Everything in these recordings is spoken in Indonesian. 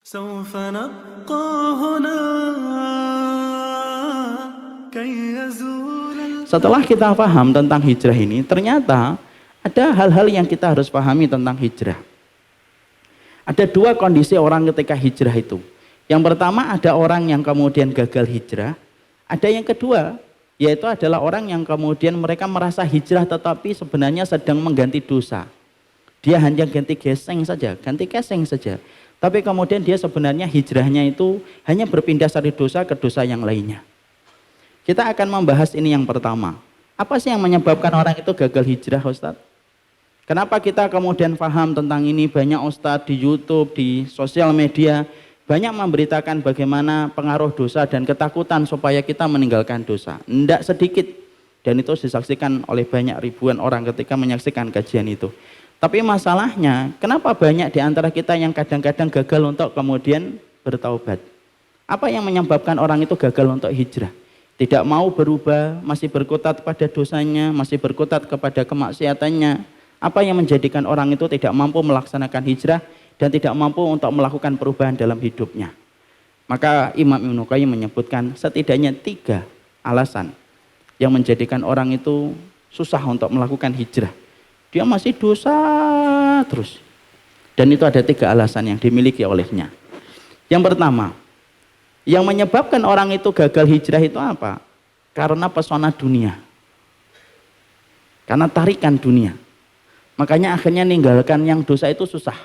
سوف نبقى هنا كي يزول. Setelah kita paham tentang hijrah ini, ternyata ada hal-hal yang kita harus pahami tentang hijrah. Ada dua kondisi orang ketika hijrah itu. Yang pertama, ada orang yang kemudian gagal hijrah. Ada yang kedua, yaitu adalah orang yang kemudian mereka merasa hijrah tetapi sebenarnya sedang mengganti dosa. Dia hanya ganti geseng saja, ganti keseng saja. Tapi kemudian dia sebenarnya hijrahnya itu hanya berpindah dari dosa ke dosa yang lainnya. Kita akan membahas ini yang pertama. Apa sih yang menyebabkan orang itu gagal hijrah, Ustadz? Kenapa kita kemudian paham tentang ini? Banyak Ustadz di YouTube, di sosial media, banyak memberitakan bagaimana pengaruh dosa dan ketakutan supaya kita meninggalkan dosa. Tidak sedikit. Dan itu disaksikan oleh banyak ribuan orang ketika menyaksikan kajian itu. Tapi masalahnya, kenapa banyak di antara kita yang kadang-kadang gagal untuk kemudian bertaubat? Apa yang menyebabkan orang itu gagal untuk hijrah? Tidak mau berubah, masih berkutat pada dosanya, masih berkutat kepada kemaksiatannya. Apa yang menjadikan orang itu tidak mampu melaksanakan hijrah dan tidak mampu untuk melakukan perubahan dalam hidupnya? Maka Imam Ibnu Qayyim menyebutkan setidaknya 3 alasan yang menjadikan orang itu susah untuk melakukan hijrah. Dia masih dosa terus. Dan itu ada 3 alasan yang dimiliki olehnya. Yang pertama, yang menyebabkan orang itu gagal hijrah itu apa? Karena pesona dunia. Karena tarikan dunia. Makanya akhirnya meninggalkan yang dosa itu susah.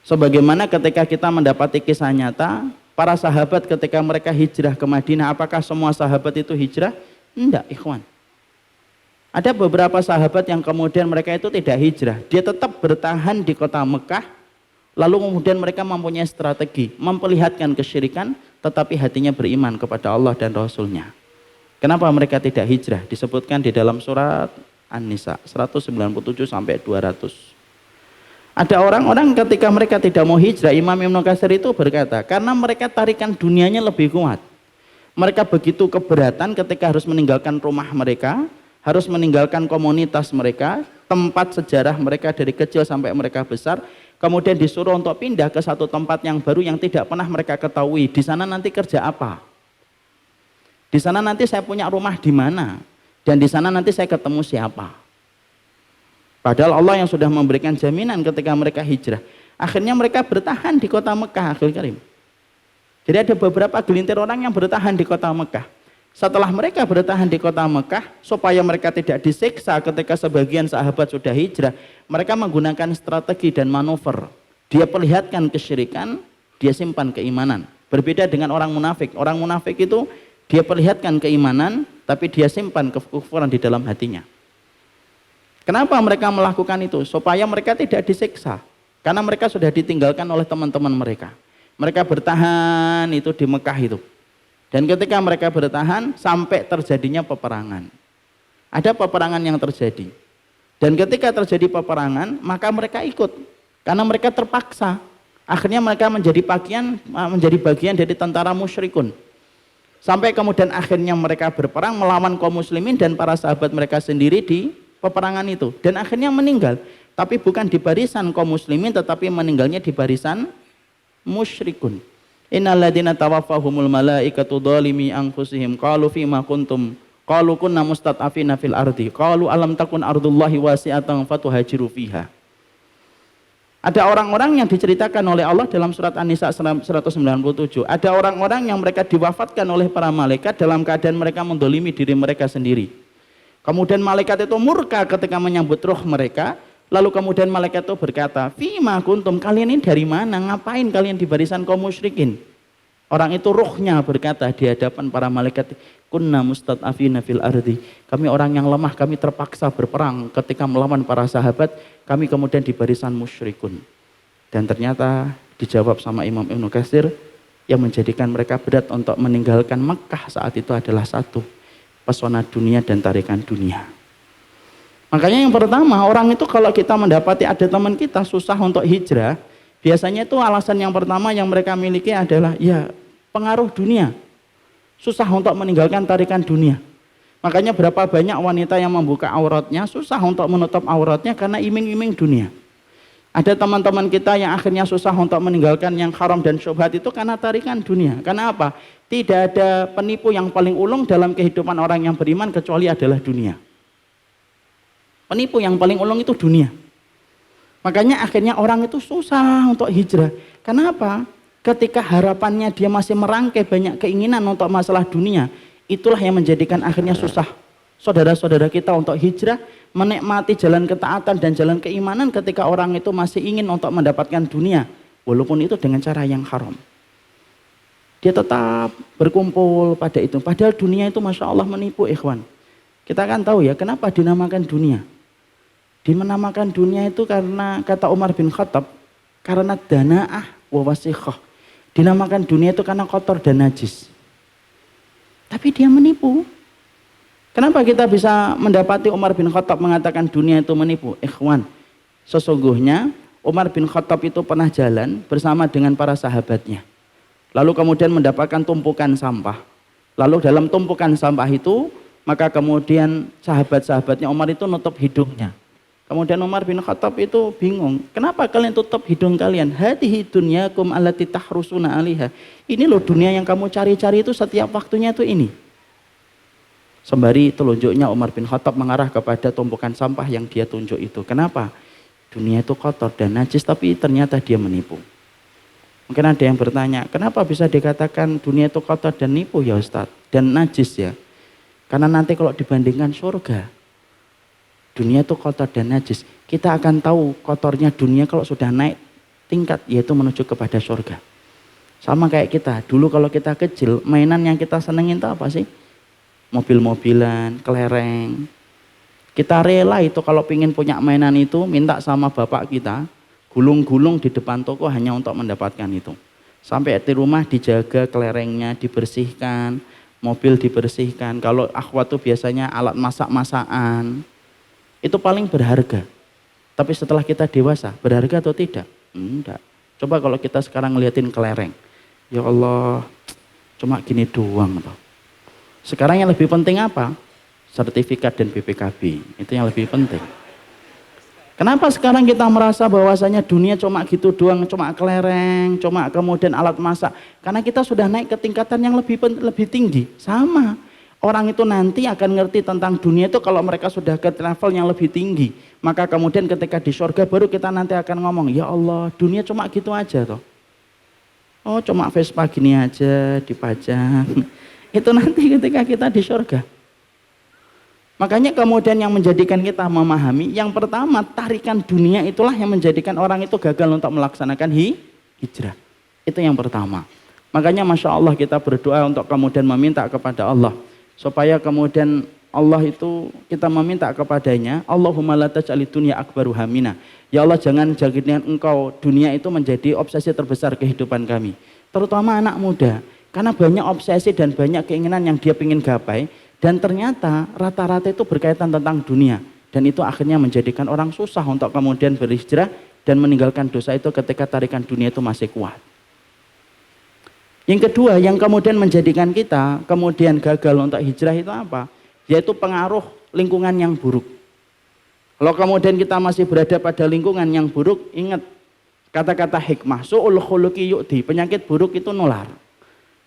Sebagaimana ketika kita mendapati kisah nyata, para sahabat ketika mereka hijrah ke Madinah, apakah semua sahabat itu hijrah? Enggak, ikhwan. Ada beberapa sahabat yang kemudian mereka itu tidak hijrah. Dia tetap bertahan di kota Mekah. Lalu kemudian mereka mempunyai strategi. Memperlihatkan kesyirikan. Tetapi hatinya beriman kepada Allah dan Rasulnya. Kenapa mereka tidak hijrah? Disebutkan di dalam surat An-Nisa 197 sampai 200. Ada orang-orang ketika mereka tidak mau hijrah. Imam Ibnu Katsir itu berkata. Karena mereka tarikan dunianya lebih kuat. Mereka begitu keberatan ketika harus meninggalkan rumah mereka. Harus meninggalkan komunitas mereka, tempat sejarah mereka dari kecil sampai mereka besar, kemudian disuruh untuk pindah ke satu tempat yang baru yang tidak pernah mereka ketahui. Di sana nanti kerja apa? Di sana nanti saya punya rumah di mana? Dan di sana nanti saya ketemu siapa? Padahal Allah yang sudah memberikan jaminan ketika mereka hijrah. Akhirnya mereka bertahan di kota Mekah, akhil karim. Jadi ada beberapa gelintir orang yang bertahan di kota Mekah. Setelah mereka bertahan di kota Mekah, supaya mereka tidak disiksa ketika sebagian sahabat sudah hijrah, mereka menggunakan strategi dan manuver. Dia perlihatkan kesyirikan, dia simpan keimanan. Berbeda dengan orang munafik. Orang munafik itu dia perlihatkan keimanan, tapi dia simpan kekufuran di dalam hatinya. Kenapa mereka melakukan itu? Supaya mereka tidak disiksa. Karena mereka sudah ditinggalkan oleh teman-teman mereka. Mereka bertahan itu di Mekah itu. Dan ketika mereka bertahan sampai terjadinya peperangan. Ada peperangan yang terjadi. Dan ketika terjadi peperangan, maka mereka ikut. Karena mereka terpaksa. Akhirnya mereka menjadi bagian dari tentara musyrikun. Sampai kemudian akhirnya mereka berperang melawan kaum muslimin dan para sahabat mereka sendiri di peperangan itu. Dan akhirnya meninggal. Tapi bukan di barisan kaum muslimin, tetapi meninggalnya di barisan musyrikun. Innal ladzina tawaffahumul malaikatu dzalimi anfusihim qalu fima kuntum qalu kunna mustad'afina fil ardi qalu alam takun ardullahi wasi'atan fatuhajiru fiha. Ada orang-orang yang diceritakan oleh Allah dalam surat An-Nisa 197. Ada orang-orang yang mereka diwafatkan oleh para malaikat dalam keadaan mereka mendolimi diri mereka sendiri. Kemudian malaikat itu murka ketika menyambut roh mereka. Lalu kemudian malaikat itu berkata, fima kuntum, kalian ini dari mana? Ngapain kalian di barisan kaum musyrikin? Orang itu ruhnya berkata di hadapan para malaikat, kunna mustad'afina fil ardi. Kami orang yang lemah, kami terpaksa berperang ketika melawan para sahabat, kami kemudian di barisan musyrikun. Dan ternyata dijawab sama Imam Ibnu Katsir, yang menjadikan mereka berat untuk meninggalkan Mekah saat itu adalah satu, pesona dunia dan tarikan dunia. Makanya yang pertama, orang itu kalau kita mendapati ada teman kita susah untuk hijrah, biasanya itu alasan yang pertama yang mereka miliki adalah ya pengaruh dunia. Susah untuk meninggalkan tarikan dunia. Makanya berapa banyak wanita yang membuka auratnya, susah untuk menutup auratnya karena iming-iming dunia. Ada teman-teman kita yang akhirnya susah untuk meninggalkan yang haram dan syubhat itu karena tarikan dunia. Karena apa? Tidak ada penipu yang paling ulung dalam kehidupan orang yang beriman kecuali adalah dunia. Penipu yang paling ulung itu dunia. Makanya akhirnya orang itu susah untuk hijrah. Kenapa? Ketika harapannya dia masih merangkai banyak keinginan untuk masalah dunia, itulah yang menjadikan akhirnya susah saudara-saudara kita untuk hijrah, menikmati jalan ketaatan dan jalan keimanan ketika orang itu masih ingin untuk mendapatkan dunia, walaupun itu dengan cara yang haram. Dia tetap berkumpul pada itu, padahal dunia itu Masya Allah menipu, ikhwan. Kita kan tahu ya, kenapa dinamakan dunia? Dinamakan dunia itu karena kata Umar bin Khattab, karena dana'ah wa wasikhah. Dinamakan dunia itu karena kotor dan najis. Tapi dia menipu. Kenapa kita bisa mendapati Umar bin Khattab mengatakan dunia itu menipu? Ikhwan, sesungguhnya Umar bin Khattab itu pernah jalan bersama dengan para sahabatnya. Lalu kemudian mendapatkan tumpukan sampah. Lalu dalam tumpukan sampah itu, maka kemudian sahabat-sahabatnya Umar itu nutup hidungnya. Kemudian Umar bin Khattab itu bingung, kenapa kalian tutup hidung kalian? Hadihi dunyakum allati tahrusuna 'alaiha. Ini loh dunia yang kamu cari-cari itu setiap waktunya itu ini. Sembari telunjuknya Umar bin Khattab mengarah kepada tumpukan sampah yang dia tunjuk itu. Kenapa? Dunia itu kotor dan najis, tapi ternyata dia menipu. Mungkin ada yang bertanya, kenapa bisa dikatakan dunia itu kotor dan nipu ya Ustadz? Dan najis ya? Karena nanti kalau dibandingkan surga, dunia itu kotor dan najis. Kita akan tahu kotornya dunia kalau sudah naik tingkat, yaitu menuju kepada surga. Sama kayak kita, dulu kalau kita kecil, mainan yang kita senengin itu apa sih? Mobil-mobilan, kelereng. Kita rela itu kalau pingin punya mainan itu, minta sama bapak kita, gulung-gulung di depan toko hanya untuk mendapatkan itu. Sampai di rumah dijaga kelerengnya, dibersihkan, mobil dibersihkan. Kalau akhwat itu biasanya alat masak-masakan. Itu paling berharga. Tapi setelah kita dewasa, berharga atau tidak? Enggak. Coba kalau kita sekarang ngeliatin kelereng. Ya Allah, cuma gini doang. Sekarang yang lebih penting apa? Sertifikat dan BPKB. Itu yang lebih penting. Kenapa sekarang kita merasa bahwasanya dunia cuma gitu doang, cuma kelereng, cuma kemudian alat masak? Karena kita sudah naik ke tingkatan yang lebih tinggi. Sama. Orang itu nanti akan ngerti tentang dunia itu kalau mereka sudah ke level yang lebih tinggi. Maka kemudian ketika di surga baru kita nanti akan ngomong, ya Allah dunia cuma gitu aja toh. Oh cuma Vespa gini aja dipajang. Itu nanti ketika kita di surga. Makanya kemudian yang menjadikan kita memahami, yang pertama tarikan dunia itulah yang menjadikan orang itu gagal untuk melaksanakan hijrah. Itu yang pertama. Makanya Masya Allah kita berdoa untuk kemudian meminta kepada Allah. Supaya kemudian Allah itu kita meminta kepadanya, Allahumma la taj'alid dunya akbaru hamina. Ya Allah jangan jadikan engkau dunia itu menjadi obsesi terbesar kehidupan kami. Terutama anak muda. Karena banyak obsesi dan banyak keinginan yang dia ingin gapai. Dan ternyata rata-rata itu berkaitan tentang dunia. Dan itu akhirnya menjadikan orang susah untuk kemudian berhijrah dan meninggalkan dosa itu ketika tarikan dunia itu masih kuat. Yang kedua yang kemudian menjadikan kita kemudian gagal untuk hijrah itu apa? Yaitu pengaruh lingkungan yang buruk. Kalau kemudian kita masih berada pada lingkungan yang buruk, ingat kata-kata hikmah, su'ul khuluqi yu'di, penyakit buruk itu nular.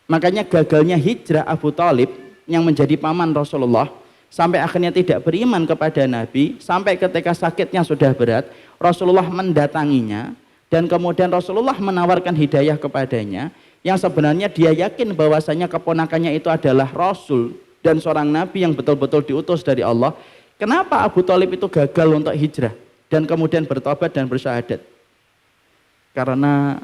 Makanya gagalnya hijrah Abu Thalib yang menjadi paman Rasulullah sampai akhirnya tidak beriman kepada Nabi, sampai ketika sakitnya sudah berat, Rasulullah mendatanginya dan kemudian Rasulullah menawarkan hidayah kepadanya. Yang sebenarnya dia yakin bahwasanya keponakannya itu adalah Rasul dan seorang Nabi yang betul-betul diutus dari Allah. Kenapa Abu Thalib itu gagal untuk hijrah dan kemudian bertobat dan bersyahadat? Karena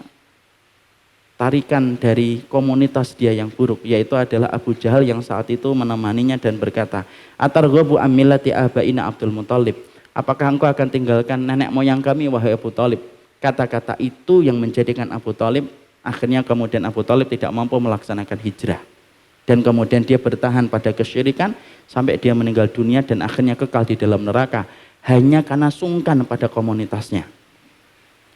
tarikan dari komunitas dia yang buruk, yaitu adalah Abu Jahal yang saat itu menemaninya dan berkata, Atarghabu am millati abaina Abdul Muthalib. Apakah engkau akan tinggalkan nenek moyang kami wahai Abu Thalib? Kata-kata itu yang menjadikan Abu Thalib akhirnya kemudian Abu Thalib tidak mampu melaksanakan hijrah. Dan kemudian dia bertahan pada kesyirikan sampai dia meninggal dunia dan akhirnya kekal di dalam neraka. Hanya karena sungkan pada komunitasnya.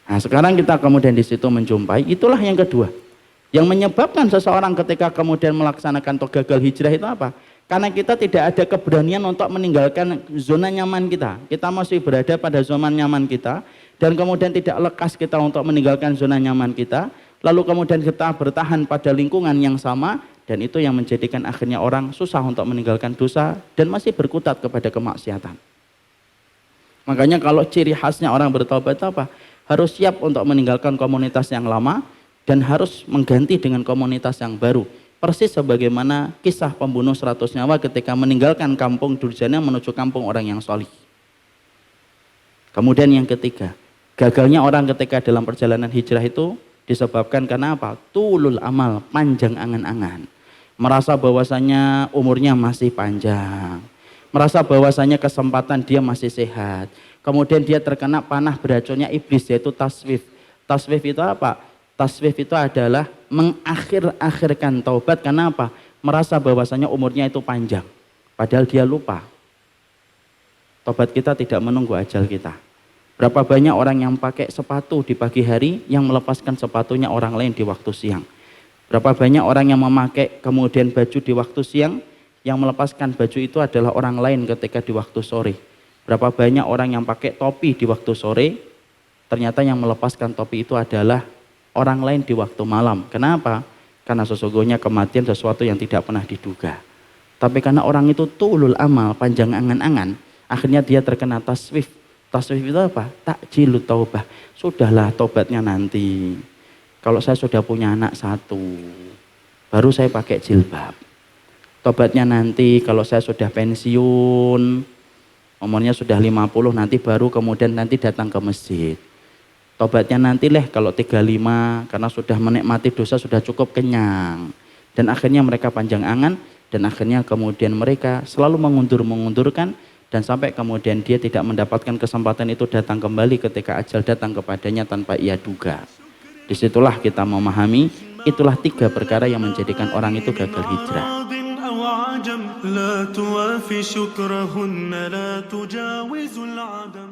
Nah sekarang kita kemudian di situ menjumpai, itulah yang kedua. Yang menyebabkan seseorang ketika kemudian melaksanakan atau gagal hijrah itu apa? Karena kita tidak ada keberanian untuk meninggalkan zona nyaman kita. Kita masih berada pada zona nyaman kita. dan kemudian tidak lekas kita untuk meninggalkan zona nyaman kita, lalu kemudian kita bertahan pada lingkungan yang sama, dan itu yang menjadikan akhirnya orang susah untuk meninggalkan dosa dan masih berkutat kepada kemaksiatan. Makanya kalau ciri khasnya orang bertaubat apa? Harus siap untuk meninggalkan komunitas yang lama dan harus mengganti dengan komunitas yang baru. Persis sebagaimana kisah pembunuh 100 nyawa ketika meninggalkan kampung durjana menuju kampung orang yang solih. Kemudian yang ketiga, gagalnya orang ketika dalam perjalanan hijrah itu disebabkan karena apa? Tulul amal, panjang angan-angan. Merasa bahwasanya umurnya masih panjang. Merasa bahwasanya kesempatan dia masih sehat. Kemudian dia terkena panah beracunnya iblis, yaitu taswif. Taswif itu apa? Taswif itu adalah mengakhir-akhirkan taubat. Karena apa? Merasa bahwasanya umurnya itu panjang. Padahal dia lupa. Taubat kita tidak menunggu ajal kita. Berapa banyak orang yang pakai sepatu di pagi hari yang melepaskan sepatunya orang lain di waktu siang. Berapa banyak orang yang memakai kemudian baju di waktu siang yang melepaskan baju itu adalah orang lain ketika di waktu sore. Berapa banyak orang yang pakai topi di waktu sore, ternyata yang melepaskan topi itu adalah orang lain di waktu malam. Kenapa? Karena sesungguhnya kematian sesuatu yang tidak pernah diduga. Tapi karena orang itu tulul amal, panjang angan-angan, akhirnya dia terkena taswif. Taswif itu apa? Takjilut taubah. Sudahlah tobatnya nanti. Kalau saya sudah punya anak 1, baru saya pakai jilbab. Tobatnya nanti kalau saya sudah pensiun, umurnya sudah 50, nanti baru kemudian nanti datang ke masjid. Tobatnya nanti kalau 35, karena sudah menikmati dosa sudah cukup kenyang. Dan akhirnya mereka panjang angan, dan akhirnya kemudian mereka selalu mengundurkan, dan sampai kemudian dia tidak mendapatkan kesempatan itu datang kembali ketika ajal datang kepadanya tanpa ia duga. Disitulah kita memahami, itulah 3 perkara yang menjadikan orang itu gagal hijrah. لا توافي شكرهن لا تجاوز العدم